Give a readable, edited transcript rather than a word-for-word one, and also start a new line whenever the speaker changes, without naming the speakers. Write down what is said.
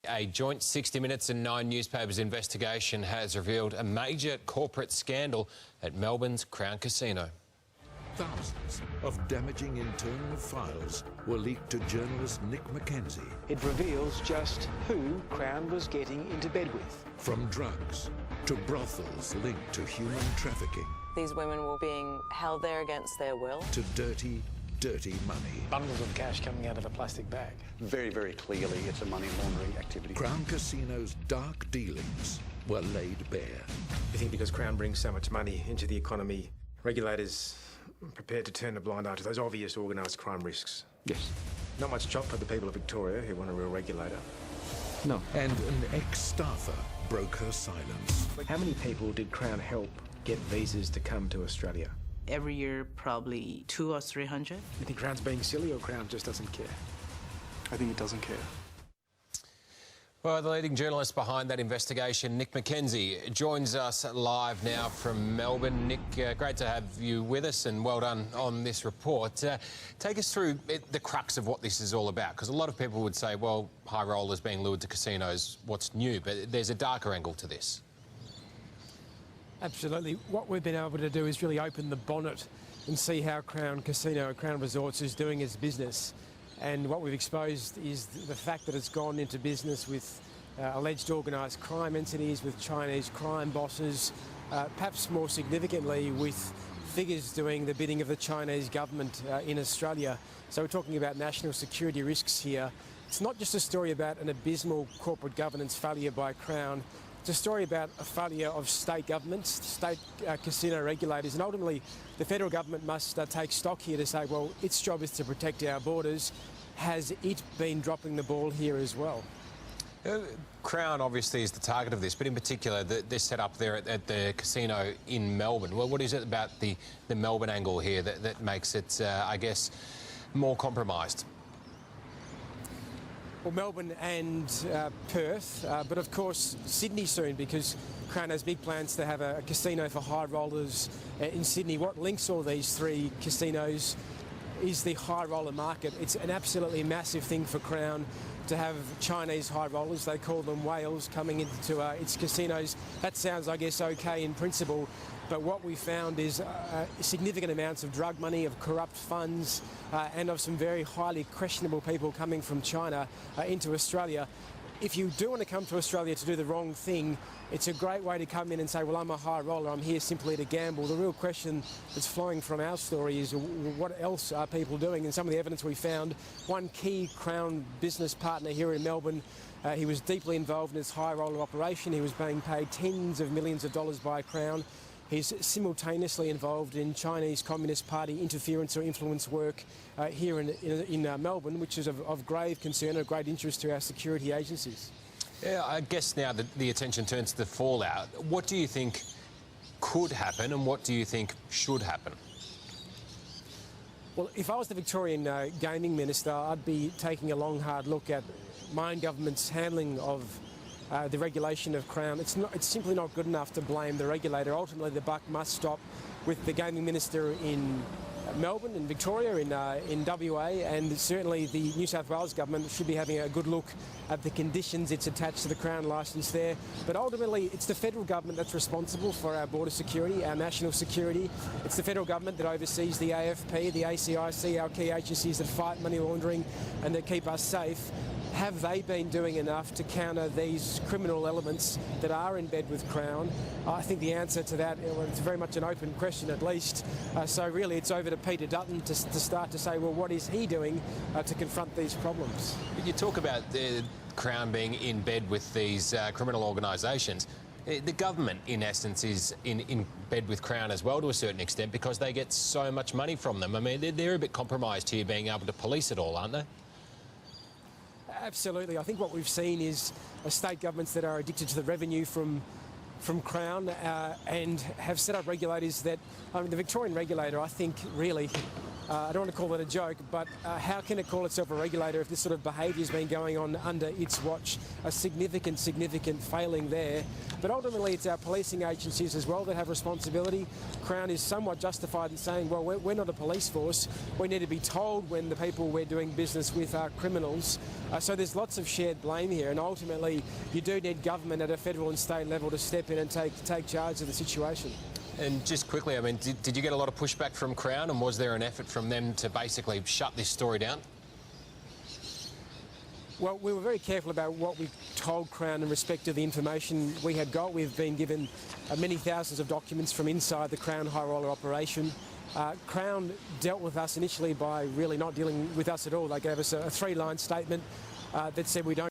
A joint 60 Minutes and 9 newspapers investigation has revealed a major corporate scandal at Melbourne's Crown Casino.
Thousands of damaging internal files were leaked to journalist Nick Mackenzie.
It reveals just who Crown was getting into bed with.
From drugs to brothels linked to human trafficking.
These women were being held there against their will.
To dirty money.
Bundles of cash coming out of a plastic bag.
Very, very clearly it's a money laundering activity.
Crown Casino's dark dealings were laid bare.
I think because Crown brings so much money into the economy, regulators are prepared to turn a blind eye to those obvious organised crime risks.
Yes.
Not much chop for the people of Victoria who want a real regulator.
No.
And an ex-staffer broke her silence.
How many people did Crown help get visas to come to Australia?
Every year, probably 200 or 300.
You think Crown's being silly or Crown just doesn't care?
I think it doesn't care.
Well, the leading journalist behind that investigation, Nick Mackenzie, joins us live now from Melbourne. Nick, great to have you with us and well done on this report. Take us through the crux of what this is all about, because a lot of people would say, well, high rollers being lured to casinos, what's new? But there's a darker angle to this.
Absolutely. What we've been able to do is really open the bonnet and see how Crown Casino, Crown Resorts is doing its business. And what we've exposed is the fact that it's gone into business with alleged organised crime entities, with Chinese crime bosses, perhaps more significantly with figures doing the bidding of the Chinese government in Australia. So we're talking about national security risks here. It's not just a story about an abysmal corporate governance failure by Crown. It's a story about a failure of state governments, state casino regulators, and ultimately the federal government must take stock here to say, well, its job is to protect our borders. Has it been dropping the ball here as well?
Crown obviously is the target of this, but in particular they're set up there at the casino in Melbourne. Well, what is it about the Melbourne angle here that makes it, I guess, more compromised?
Well, Melbourne and Perth, but of course Sydney soon, because Crown has big plans to have a casino for high rollers in Sydney. What links all these three casinos is the high roller market. It's an absolutely massive thing for Crown to have Chinese high rollers, they call them whales, coming into its casinos. That sounds, I guess, okay in principle, but what we found is significant amounts of drug money, of corrupt funds, and of some very highly questionable people coming from China into Australia. If you do want to come to Australia to do the wrong thing, it's a great way to come in and say, well, I'm a high roller, I'm here simply to gamble. The real question that's flowing from our story is what else are people doing? And some of the evidence we found, one key Crown business partner here in Melbourne, he was deeply involved in this high roller operation. He was being paid tens of millions of dollars by Crown. He's simultaneously involved in Chinese Communist Party interference or influence work here in Melbourne, which is of grave concern and of great interest to our security agencies.
Yeah, I guess now the attention turns to the fallout. What do you think could happen and what do you think should happen?
Well, if I was the Victorian Gaming Minister, I'd be taking a long, hard look at my own government's handling of the regulation of Crown. It's simply not good enough to blame the regulator. Ultimately, the buck must stop with the Gaming Minister in Melbourne, in Victoria, in WA, and certainly the New South Wales government should be having a good look at the conditions it's attached to the Crown licence there. But ultimately, it's the federal government that's responsible for our border security, our national security. It's the federal government that oversees the AFP, the ACIC, our key agencies that fight money laundering and that keep us safe. Have they been doing enough to counter these criminal elements that are in bed with Crown? I think the answer to that, it's very much an open question at least. So really it's over to Peter Dutton to start to say, well, what is he doing to confront these problems?
You talk about the Crown being in bed with these criminal organisations. The government, in essence, is in bed with Crown as well to a certain extent because they get so much money from them. I mean, they're a bit compromised here being able to police it all, aren't they?
Absolutely. I think what we've seen is state governments that are addicted to the revenue from Crown and have set up regulators that, I mean, the Victorian regulator, I think, really I don't want to call it a joke, but how can it call itself a regulator if this sort of behaviour has been going on under its watch? A significant failing there. But ultimately it's our policing agencies as well that have responsibility. Crown is somewhat justified in saying, well, we're not a police force. We need to be told when the people we're doing business with are criminals. So there's lots of shared blame here, and ultimately you do need government at a federal and state level to step in and take charge of the situation.
And just quickly, I mean, did you get a lot of pushback from Crown, and was there an effort from them to basically shut this story down?
Well, we were very careful about what we told Crown in respect to the information we had got. We've been given many thousands of documents from inside the Crown High Roller operation. Crown dealt with us initially by really not dealing with us at all. They gave us a 3-line statement that said we don't